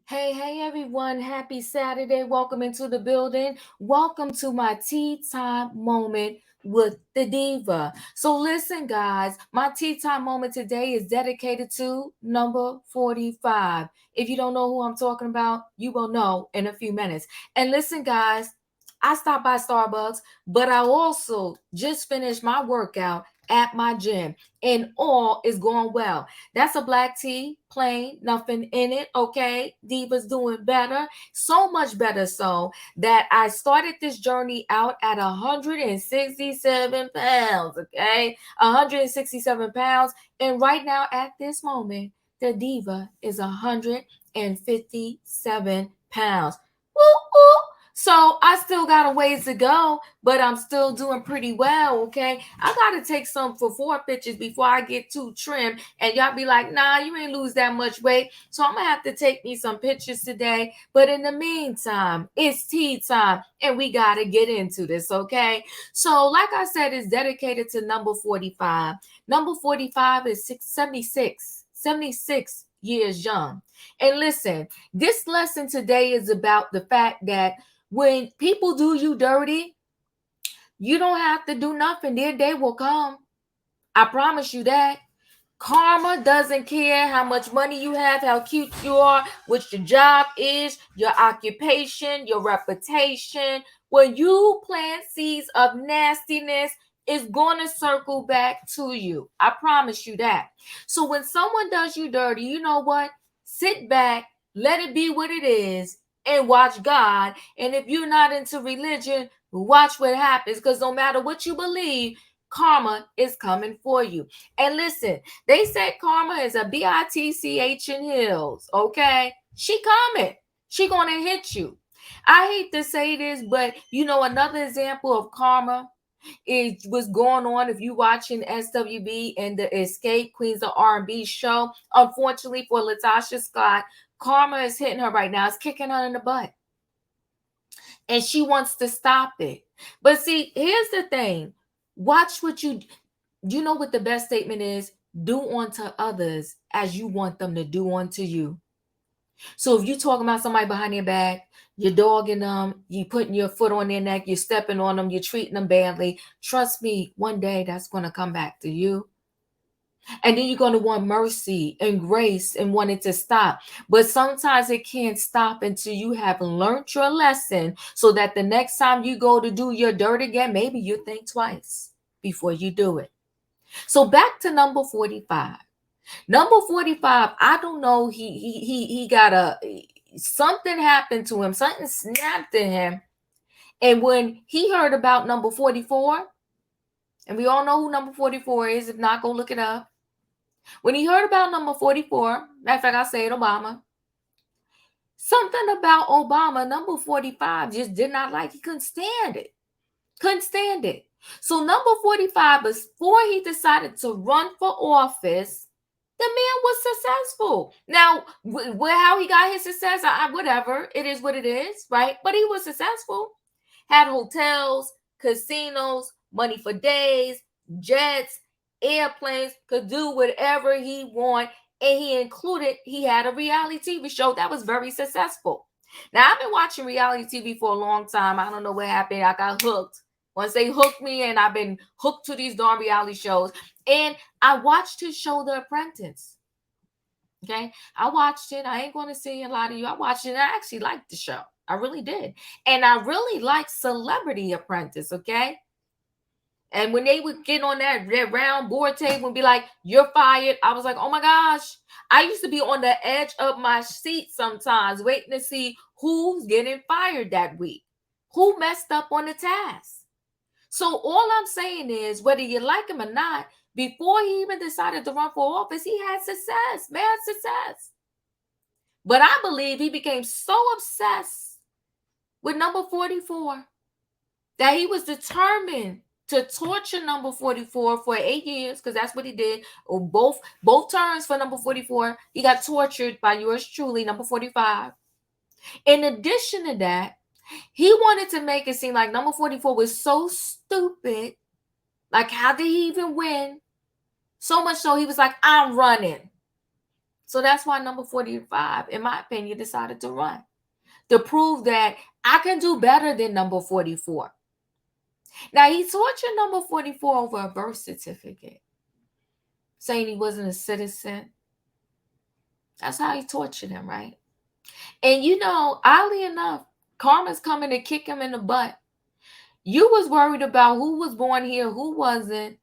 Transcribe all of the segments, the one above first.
Hey everyone. Happy Saturday. Welcome into the building. Welcome to my tea time moment with the diva. So listen guys, my tea time moment today is dedicated to number 45. If you don't know who I'm talking about, you will know in a few minutes. And listen guys, I stopped by Starbucks, but I also just finished my workout at my gym and all is going well. That's a black tea, plain, nothing in it. Okay, Diva's doing better, so much better, so that I started this journey out at 167 pounds. Okay, 167 pounds, and right now at this moment, the Diva is 157 pounds. Woo, woo. So I still got a ways to go, but I'm still doing pretty well. Okay, I gotta take some for pictures before I get too trim, and y'all be like, "Nah, you ain't lose that much weight." So I'm gonna have to take me some pictures today. But in the meantime, it's tea time, and we gotta get into this. Okay, so like I said, it's dedicated to number 45. Number 45 is 76 years young. And listen, this lesson today is about the fact that when people do you dirty, you don't have to do nothing. Their day will come. I promise you that. Karma doesn't care how much money you have, how cute you are, what your job is, your occupation, your reputation. When you plant seeds of nastiness, it's going to circle back to you. I promise you that. So when someone does you dirty, you know what? Sit back, let it be what it is, and watch God. And if you're not into religion, watch what happens, because no matter what you believe, karma is coming for you. And listen, they said karma is a bitch in hills. Okay, she coming. She gonna hit you. I hate to say this, but you know another example of karma is what's going on if you watching SWB and the Escape Queens of R&B show. Unfortunately for Latasha Scott, karma is hitting her right now. It's kicking her in the butt, and she wants to stop it. But see, here's the thing: watch what you know what the best statement is? Do unto others as you want them to do unto you. So if you talking about somebody behind their back, you're dogging them, you putting your foot on their neck, you're stepping on them, you're treating them badly, trust me, one day that's going to come back to you. And then you're going to want mercy and grace and want it to stop. But sometimes it can't stop until you have learned your lesson, so that the next time you go to do your dirt again, maybe you think twice before you do it. So back to number 45. Number 45, I don't know, he got a something happened to him, something snapped in him. And when he heard about number 44, and we all know who number 44 is, if not, go look it up. When he heard about number 44, matter of fact, I said Obama. Something about Obama, number 45, just did not like. He couldn't stand it. Couldn't stand it. So number 45, before he decided to run for office, the man was successful. Now, how he got his success, whatever, it is what it is, right? But he was successful. Had hotels, casinos, money for days, jets, airplanes, could do whatever he want. And he had a reality TV show that was very successful. Now, I've been watching reality TV for a long time. I don't know what happened. I got hooked. Once they hooked me, and I've been hooked to these darn reality shows. And I watched his show, The Apprentice. Okay. I watched it. I ain't going to say a lot of you. I watched it. And I actually liked the show. I really did. And I really liked Celebrity Apprentice. Okay. And when they would get on that round board table and be like, "You're fired," I was like, "Oh my gosh." I used to be on the edge of my seat sometimes, waiting to see who's getting fired that week, who messed up on the task. So all I'm saying is, whether you like him or not, before he even decided to run for office, he had success, mad success. But I believe he became so obsessed with number 44 that he was determined to torture number 44 for 8 years, because that's what he did. Or both terms for number 44, he got tortured by yours truly, number 45. In addition to that, he wanted to make it seem like number 44 was so stupid. Like, how did he even win? So much so, he was like, "I'm running." So that's why number 45, in my opinion, decided to run to prove that I can do better than number 44. Now, he tortured number 44 over a birth certificate, saying he wasn't a citizen. That's how he tortured him, right? And oddly enough, karma's coming to kick him in the butt. You was worried about who was born here, who wasn't,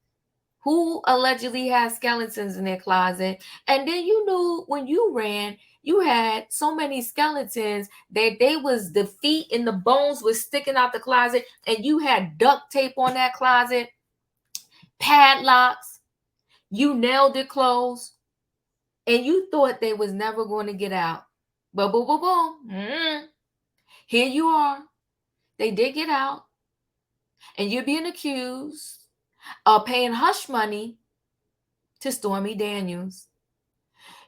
who allegedly had skeletons in their closet. And then you knew when you ran, you had so many skeletons that they was the feet and the bones was sticking out the closet, and you had duct tape on that closet, padlocks, you nailed it closed, and you thought they was never going to get out. But boom, boom, boom. Here you are. They did get out, and you're being accused of paying hush money to Stormy Daniels.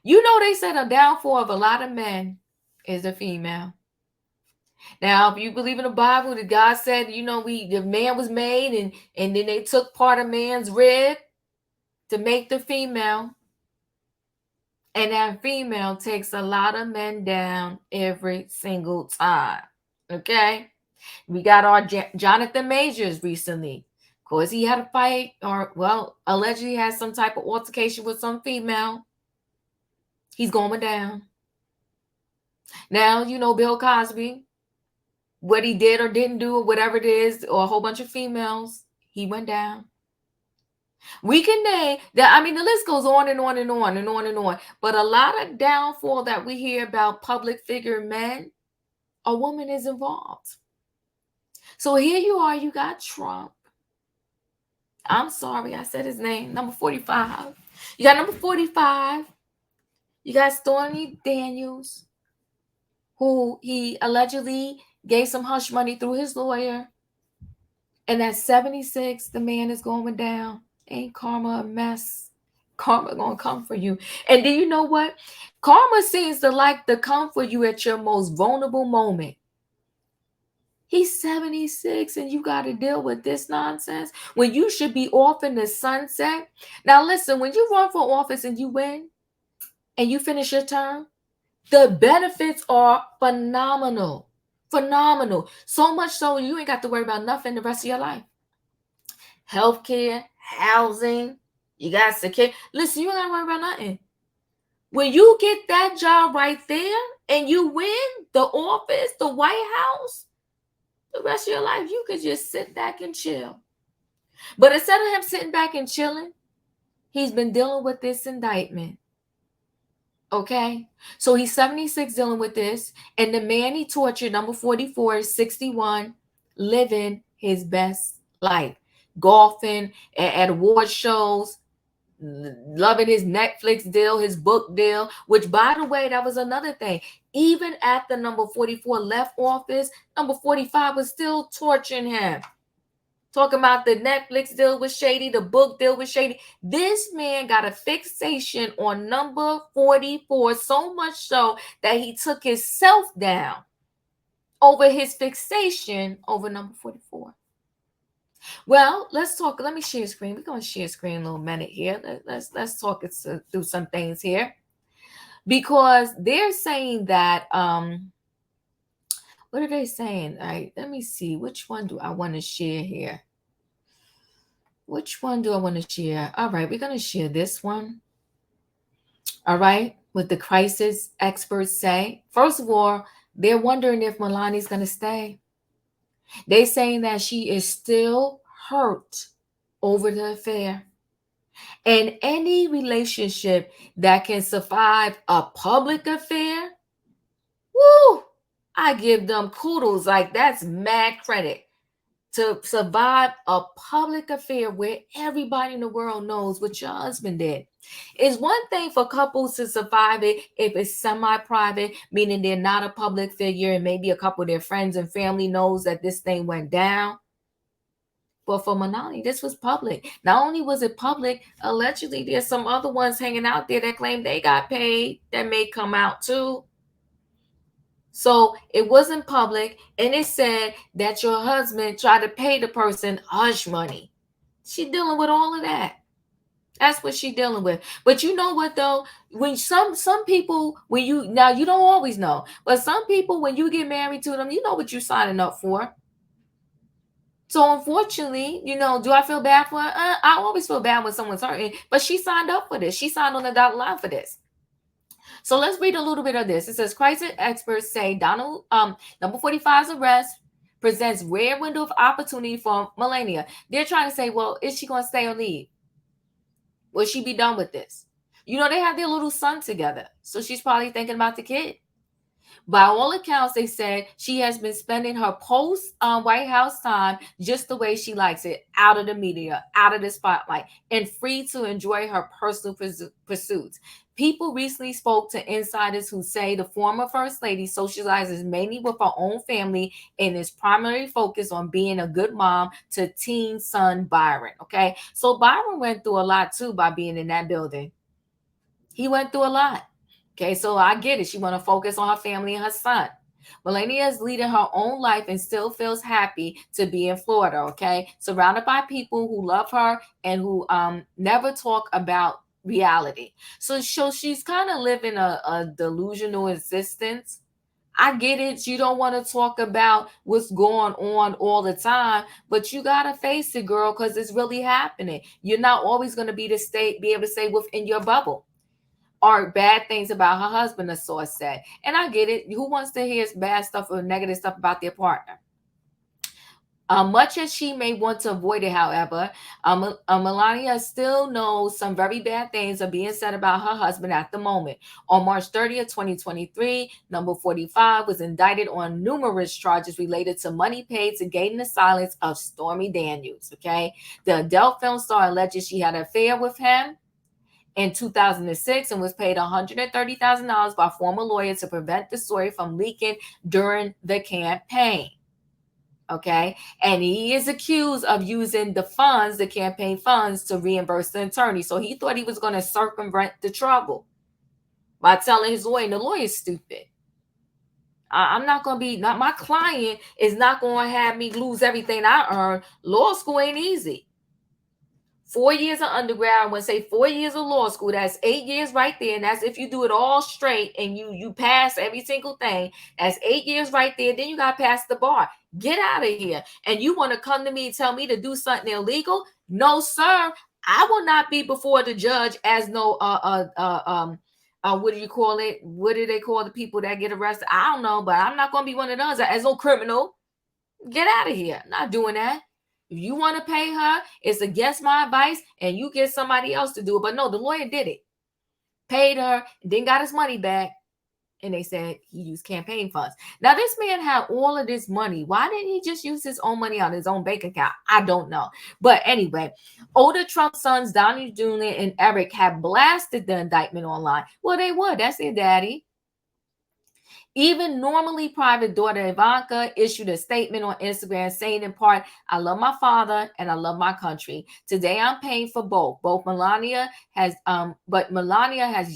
They said a downfall of a lot of men is a female. Now, if you believe in the Bible, that God said, the man was made, and then they took part of man's rib to make the female. And that female takes a lot of men down every single time. Okay? We got our Jonathan Majors recently. Of course, he had a fight, or, allegedly had some type of altercation with some female. He's going down. Now, Bill Cosby, what he did or didn't do, or whatever it is, or a whole bunch of females, he went down. We can name that. I mean, the list goes on and on and on and on and on. But a lot of downfall that we hear about public figure men, a woman is involved. So here you are, you got Trump. I'm sorry, I said his name, number 45. You got number 45. You got Stormy Daniels, who he allegedly gave some hush money through his lawyer. And at 76, the man is going down. Ain't karma a mess? Karma gonna come for you. And do you know what? Karma seems to like to come for you at your most vulnerable moment. He's 76 and you got to deal with this nonsense when you should be off in the sunset. Now listen, when you run for office and you win and you finish your term, the benefits are phenomenal. Phenomenal. So much so you ain't got to worry about nothing the rest of your life. Healthcare, housing, you got security. Listen, you ain't got to worry about nothing. When you get that job right there and you win the office, the White House, the rest of your life, you could just sit back and chill. But instead of him sitting back and chilling, he's been dealing with this indictment. Okay? So he's 76 dealing with this. And the man he tortured, number 44, is 61, living his best life. Golfing at award shows, loving his Netflix deal, his book deal, which, by the way, that was another thing. Even after number 44 left office, number 45 was still torturing him. Talking about the Netflix deal was shady, the book deal was shady. This man got a fixation on number 44, so much so that he took himself down over his fixation over number 44. Well, let's talk. Let me share screen. We're going to share screen a little minute here. Let's talk it through some things here. Because they're saying that, what are they saying? All right, let me see. Which one do I want to share here? Which one do I want to share? All right, we're going to share this one. All right, what the crisis experts say. First of all, they're wondering if Melania's going to stay. They're saying that she is still hurt over the affair. And any relationship that can survive a public affair, woo, I give them kudos. Like, that's mad credit. To survive a public affair where everybody in the world knows what your husband did. It's one thing for couples to survive it if it's semi-private, meaning they're not a public figure and maybe a couple of their friends and family knows that this thing went down. But for Manali, this was public. Not only was it public, allegedly there's some other ones hanging out there that claim they got paid that may come out too. So it wasn't public, and it said that your husband tried to pay the person hush money. She dealing with all of that. That's what she dealing with. But you know what though? When some people, when you now you don't always know, but some people when you get married to them, you know what you're signing up for. So unfortunately, do I feel bad for her? I always feel bad when someone's hurting, but she signed up for this. She signed on the dotted line for this. So let's read a little bit of this. It says crisis experts say Donald number 45's arrest presents rare window of opportunity for Melania. They're trying to say, well, is she going to stay or leave? Will she be done with this? They have their little son together. So she's probably thinking about the kid. By all accounts, they said she has been spending her post White House time just the way she likes it, out of the media, out of the spotlight, and free to enjoy her personal pursuits. People recently spoke to insiders who say the former First Lady socializes mainly with her own family and is primarily focused on being a good mom to teen son Byron. Okay, so Byron went through a lot too by being in that building. He went through a lot. Okay, so I get it. She want to focus on her family and her son. Melania is leading her own life and still feels happy to be in Florida. Okay, surrounded by people who love her and who never talk about reality. So she's kind of living a delusional existence. I get it. You don't want to talk about what's going on all the time, but you gotta face it, girl, because it's really happening. You're not always going to be able to stay within your bubble or bad things about her husband, the source said. And I get it. Who wants to hear bad stuff or negative stuff about their partner? Much as she may want to avoid it, however, Melania still knows some very bad things are being said about her husband at the moment. On March 30th, 2023, number 45 was indicted on numerous charges related to money paid to gain the silence of Stormy Daniels. Okay, the adult film star alleges she had an affair with him in 2006 and was paid $130,000 by former lawyers to prevent the story from leaking during the campaign. Okay. And he is accused of using the campaign funds, to reimburse the attorney. So he thought he was going to circumvent the trouble by telling his lawyer, and the lawyer's stupid. I'm not going to be, not my client is not going to have me lose everything I earn. Law school ain't easy. 4 years of undergrad, when say 4 years of law school, that's 8 years right there. And that's if you do it all straight and you pass every single thing. That's 8 years right there. Then you got to pass the bar. Get out of here. And you want to come to me and tell me to do something illegal? No, sir. I will not be before the judge as no what do you call it? What do they call the people that get arrested? I don't know, but I'm not going to be one of those as no criminal. Get out of here. I'm not doing that. If you want to pay her, it's against my advice, and you get somebody else to do it. But no, the lawyer did it. Paid her, then got his money back. And they said he used campaign funds. Now, this man had all of this money. Why didn't he just use his own money on his own bank account? I don't know. But anyway, older Trump sons, Donald Jr. and Eric, have blasted the indictment online. Well, they would. That's their daddy. Even normally private daughter Ivanka issued a statement on Instagram saying in part, I love my father and I love my country. Today I'm paying for both. But Melania has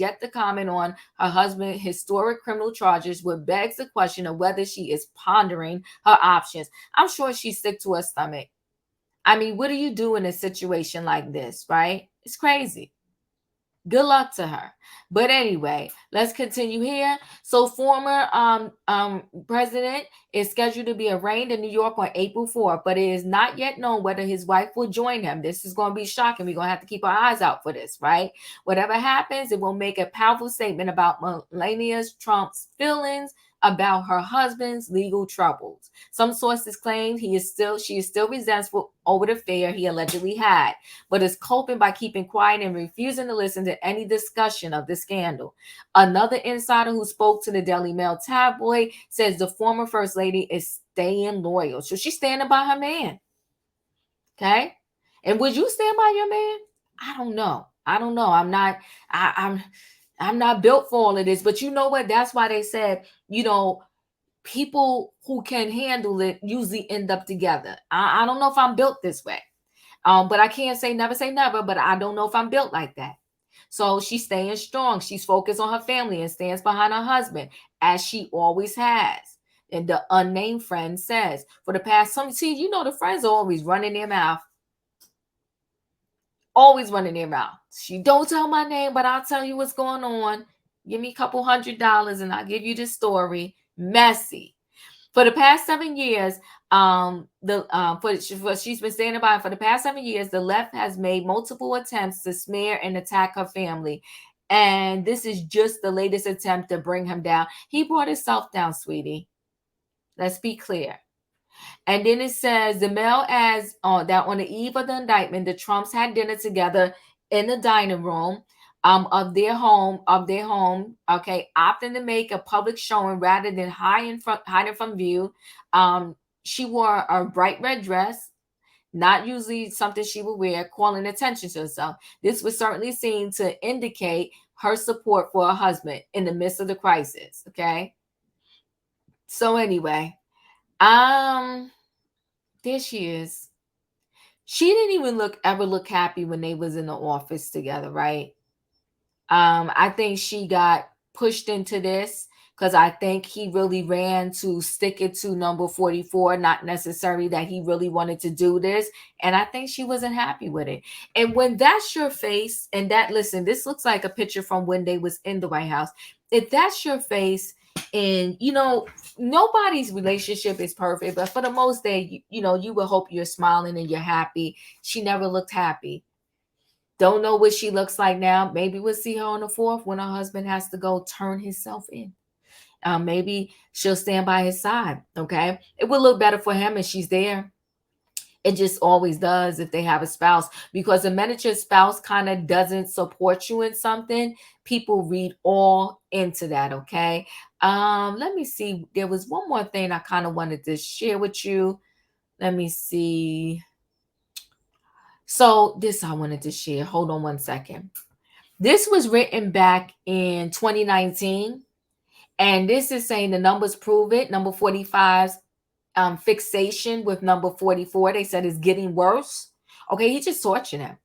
yet to comment on her husband's historic criminal charges, which begs the question of whether she is pondering her options. I'm sure she's sick to her stomach. I mean, what do you do in a situation like this, right? It's crazy. Good luck to her. But anyway, let's continue here. So former president is scheduled to be arraigned in New York on April 4th, but it is not yet known whether his wife will join him. This is going to be shocking. We're going to have to keep our eyes out for this, right? Whatever happens, it will make a powerful statement about Melania Trump's feelings about her husband's legal troubles. Some sources claim she is still resentful over the affair he allegedly had, but is coping by keeping quiet and refusing to listen to any discussion of the scandal. Another insider who spoke to the Daily Mail tabloid says the former First Lady is staying loyal. So she's standing by her man. Okay? And would you stand by your man? I don't know. I'm not built for all of this, but you know what? That's why they said, people who can handle it usually end up together. I don't know if I'm built this way. But I can't say never, but I don't know if I'm built like that. So she's staying strong. She's focused on her family and stands behind her husband, as she always has. And the unnamed friend says, for the past the friends are always running their mouth. Always running their mouth. She don't tell my name, but I'll tell you what's going on. Give me a couple $100 and I'll give you the story. Messy. For the past 7 years, for she's been saying about it, for the past 7 years, the left has made multiple attempts to smear and attack her family. And this is just the latest attempt to bring him down. He brought himself down, sweetie. Let's be clear. And then it says the mail adds that on the eve of the indictment, the Trumps had dinner together in the dining room of their home, okay, opting to make a public showing rather than hiding from view. She wore a bright red dress, not usually something she would wear, calling attention to herself. This was certainly seen to indicate her support for her husband in the midst of the crisis. Okay. So anyway, there she is. She didn't even ever look happy when they was in the office together, right? I think she got pushed into this because I think he really ran to stick it to number 44, not necessarily that he really wanted to do this. And I think she wasn't happy with it. And when that's your face, and that, listen, this looks like a picture from when they was in the White House. If that's your face, and nobody's relationship is perfect, but for the most day, you will hope you're smiling and you're happy. She never looked happy. Don't know what she looks like now. Maybe we'll see her on the 4th when her husband has to go turn himself in. Maybe she'll stand by his side. Okay. It will look better for him if she's there. It just always does if they have a spouse, because the minute your spouse kind of doesn't support you in something, people read all into that. Okay. Let me see. There was one more thing I kind of wanted to share with you. Let me see. So this I wanted to share. Hold on one second. This was written back in 2019, and this is saying the numbers prove it. Number 45's fixation with number 44, they said, is getting worse. Okay, he's just torturing him.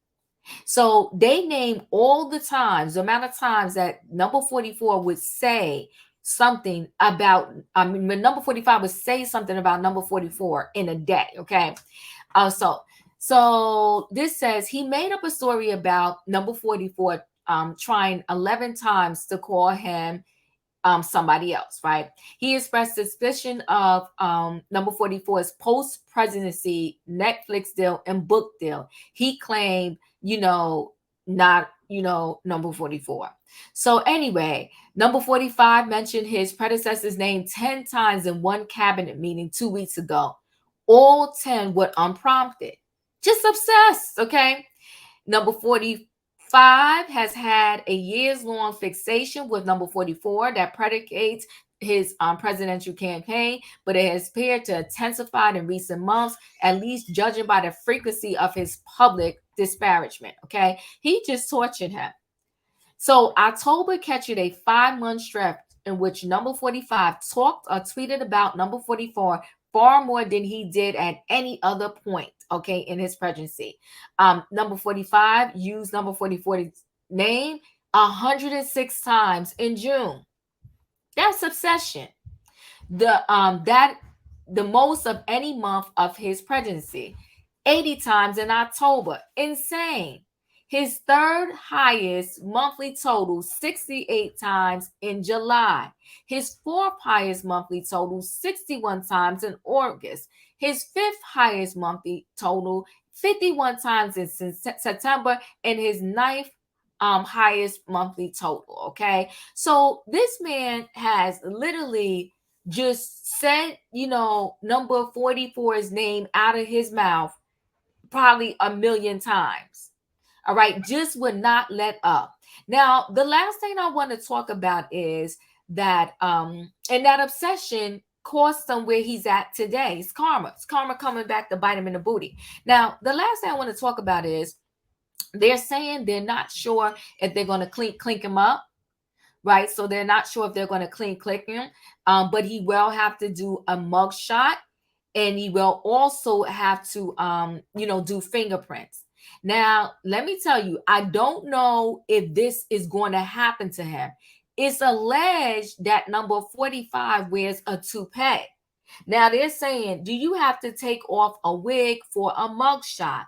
So they name all the times, the amount of times that number 44 would say something about, when number 45 would say something about number 44 in a day. Okay. So this says he made up a story about number 44 trying 11 times to call him somebody else, right? He expressed suspicion of number 44's post-presidency Netflix deal and book deal. He claimed, not, number 44. So anyway, number 45 mentioned his predecessor's name 10 times in one cabinet meeting 2 weeks ago. All 10 were unprompted. Just obsessed, okay? Number 45 has had a years-long fixation with number 44 that predicates his presidential campaign, but it has appeared to intensify in recent months, at least judging by the frequency of his public disparagement. Okay, he just tortured him. So October captured a 5-month stretch in which number 45 talked or tweeted about number 44 far more than he did at any other point, okay, in his presidency. Number 45 used number 44's name 106 times in June. That's obsession. The most of any month of his presidency. 80 times in October. Insane. His third highest monthly total, 68 times in July. His fourth highest monthly total, 61 times in August. His fifth highest monthly total, 51 times in September, and his ninth highest monthly total. Okay, so this man has literally just said, number 44's name out of his mouth probably a million times. All right, just would not let up. Now, the last thing I want to talk about is that and that obsession cost him where he's at today. It's karma. It's karma coming back to bite him in the booty. Now, the last thing I want to talk about is they're saying they're not sure if they're going to clink him up, right? So they're not sure if they're going to click him, but he will have to do a mugshot, and he will also have to, do fingerprints. Now, let me tell you, I don't know if this is going to happen to him. It's alleged that number 45 wears a toupee. Now they're saying, do you have to take off a wig for a mugshot?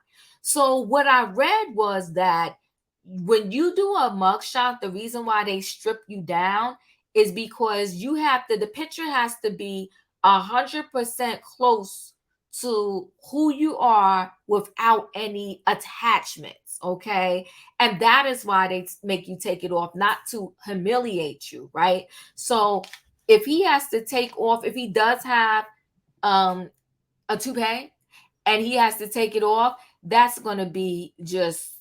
So what I read was that when you do a mugshot, the reason why they strip you down is because the picture has to be 100% close to who you are without any attachments, okay? And that is why they make you take it off, not to humiliate you, right? So if he has to take off, if he does have um a toupee and he has to take it off, that's going to be just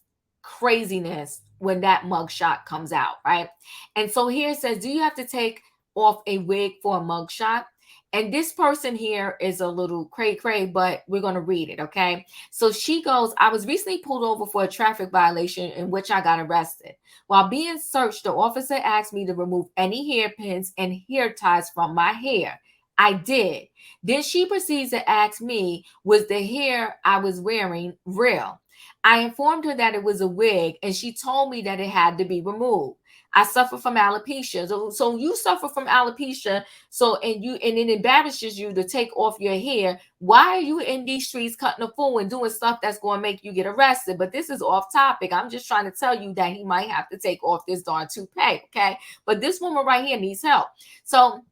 craziness when that mugshot comes out, right? And so here it says, do you have to take off a wig for a mugshot? And this person here is a little cray cray, but we're going to read it, okay? So she goes, I was recently pulled over for a traffic violation in which I got arrested. While being searched, the officer asked me to remove any hairpins and hair ties from my hair. I did. Then she proceeds to ask me, was the hair I was wearing real? I informed her that it was a wig, and she told me that it had to be removed. I suffer from alopecia. So you suffer from alopecia, and it embarrasses you to take off your hair. Why are you in these streets cutting a fool and doing stuff that's going to make you get arrested? But this is off topic. I'm just trying to tell you that he might have to take off this darn toupee, okay? But this woman right here needs help. So,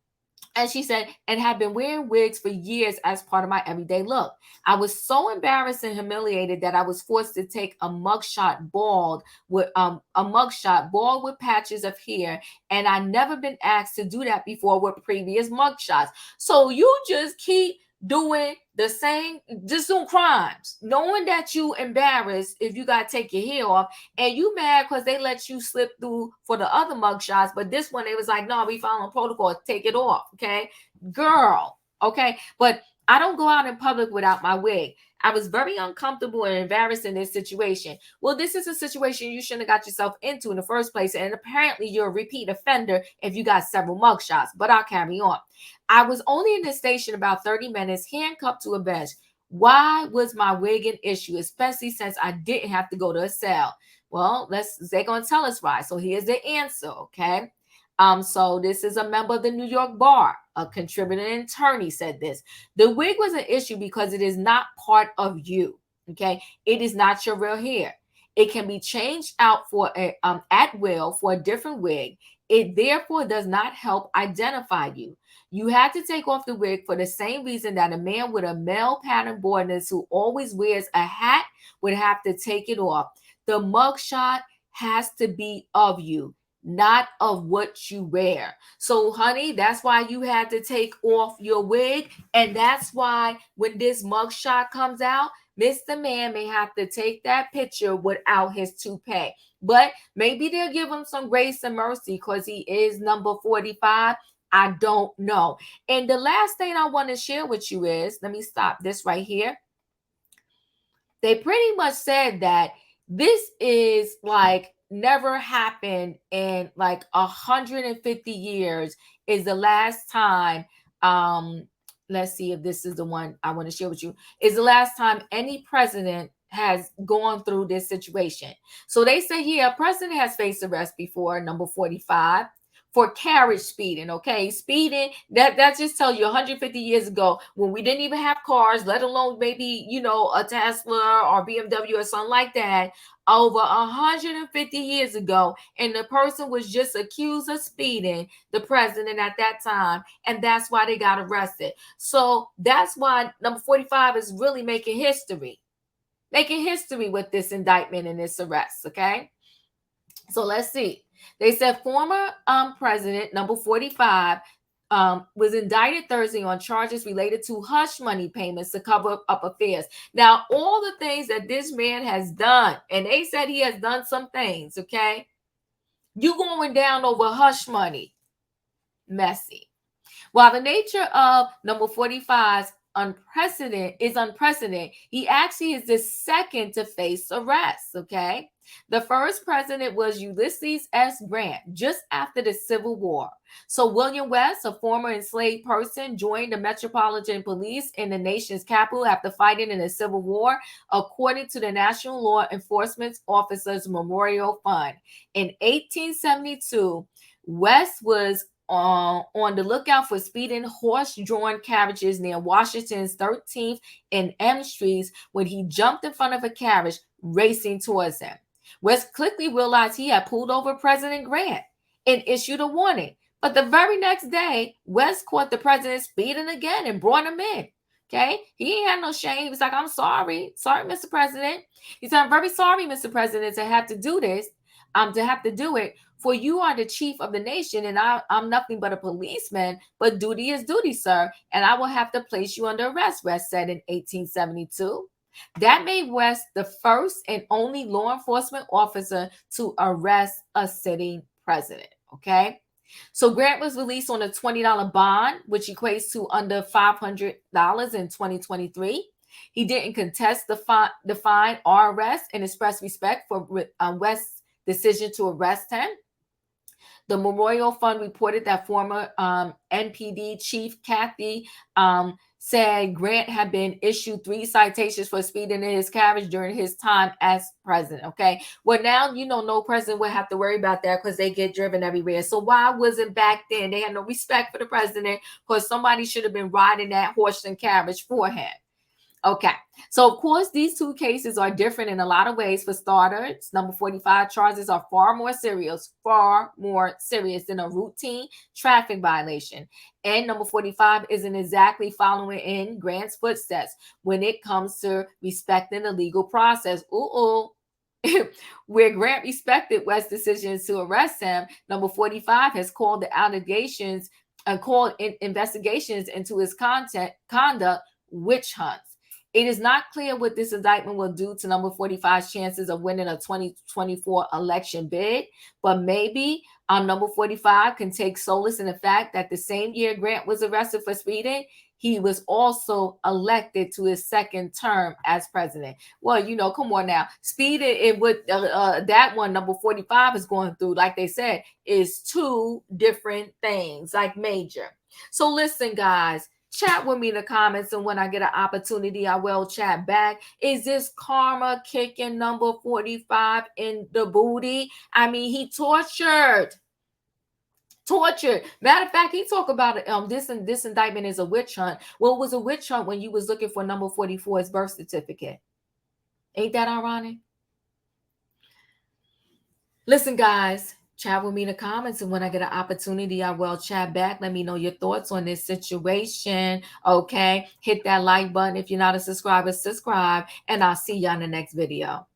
and she said, and have been wearing wigs for years as part of my everyday look. I was so embarrassed and humiliated that I was forced to take a mugshot bald with patches of hair, and I never been asked to do that before with previous mugshots. So you just keep doing the same, just doing crimes, knowing that you embarrassed if you got to take your hair off, and you mad because they let you slip through for the other mugshots, but this one it was like, no, we following protocol, take it off, okay, girl, okay. But I don't go out in public without my wig. I was very uncomfortable and embarrassed in this situation. Well, this is a situation you shouldn't have got yourself into in the first place, and apparently you're a repeat offender if you got several mugshots, but I'll carry on. I was only in the station about 30 minutes, handcuffed to a bench. Why was my wig an issue, especially since I didn't have to go to a cell? Well, they're gonna tell us why. So here's the answer, okay? So this is a member of the New York Bar, a contributing attorney said this. The wig was an issue because it is not part of you. Okay, it is not your real hair. It can be changed out at will for a different wig. It therefore does not help identify you. You had to take off the wig for the same reason that a man with a male pattern baldness who always wears a hat would have to take it off. The mugshot has to be of you, not of what you wear. So, honey, that's why you had to take off your wig. And that's why when this mugshot comes out, Mr. Man may have to take that picture without his toupee. But maybe they'll give him some grace and mercy because he is number 45. I don't know. And the last thing I want to share with you is, let me stop this right here. They pretty much said that this is like never happened in like 150 years is the last time. Let's see if this is the one I want to share with you, is the last time any president has gone through this situation. So they say, yeah, a president has faced arrest before, number 45, for carriage speeding. Okay, speeding, that just tells you 150 years ago, when we didn't even have cars, let alone maybe, a Tesla or BMW or something like that, over 150 years ago, and the person was just accused of speeding, the president at that time, and that's why they got arrested. So that's why number 45 is really making history with this indictment and this arrest. Okay, so let's see. They said former president number 45 was indicted Thursday on charges related to hush money payments to cover up affairs. Now, all the things that this man has done, and they said he has done some things, okay? You going down over hush money. Messy. While the nature of number 45's unprecedented, he actually is the second to face arrest, okay? The first president was Ulysses S. Grant, just after the Civil War. So William West, a former enslaved person, joined the Metropolitan Police in the nation's capital after fighting in the Civil War, according to the National Law Enforcement Officers Memorial Fund. In 1872, West was on the lookout for speeding horse-drawn carriages near Washington's 13th and M Streets when he jumped in front of a carriage racing towards him. West quickly realized he had pulled over President Grant and issued a warning. But the very next day, West caught the president speeding again and brought him in. Okay, he ain't had no shame. He was like, "I'm sorry, Mr. President." He said, "I'm very sorry, Mr. President, to have to do this, to have to do it. For you are the chief of the nation, and I'm nothing but a policeman. But duty is duty, sir, and I will have to place you under arrest," West said in 1872. That made West the first and only law enforcement officer to arrest a sitting president. Okay. So Grant was released on a $20 bond, which equates to under $500 in 2023. He didn't contest the fine or arrest and expressed respect for West's decision to arrest him. The Memorial Fund reported that former NPD Chief Kathy said Grant had been issued 3 citations for speeding in his carriage during his time as president. Okay. Well, now, no president would have to worry about that because they get driven everywhere. So why wasn't back then? They had no respect for the president because somebody should have been riding that horse and carriage for him. Okay, so of course, these 2 cases are different in a lot of ways. For starters, number 45 charges are far more serious than a routine traffic violation. And number 45 isn't exactly following in Grant's footsteps when it comes to respecting the legal process. Where Grant respected West's decisions to arrest him, number 45 has called the allegations and called investigations into his conduct witch hunts. It is not clear what this indictment will do to number 45's chances of winning a 2024 election bid, but maybe number 45 can take solace in the fact that the same year Grant was arrested for speeding, he was also elected to his second term as president. Well, come on now. Speeding, it would that one, number 45 is going through, like they said, is 2 different things, like major. So listen, guys. Chat with me in the comments, and when I get an opportunity, I will chat back. Is this karma kicking number 45 in the booty? I mean, he tortured. Matter of fact, he talked about this indictment is a witch hunt. Well, it was a witch hunt when you was looking for number 44's birth certificate. Ain't that ironic? Listen, guys. Chat with me in the comments, and when I get an opportunity, I will chat back. Let me know your thoughts on this situation. Okay, hit that like button. If you're not a subscriber, subscribe, and I'll see you on the next video.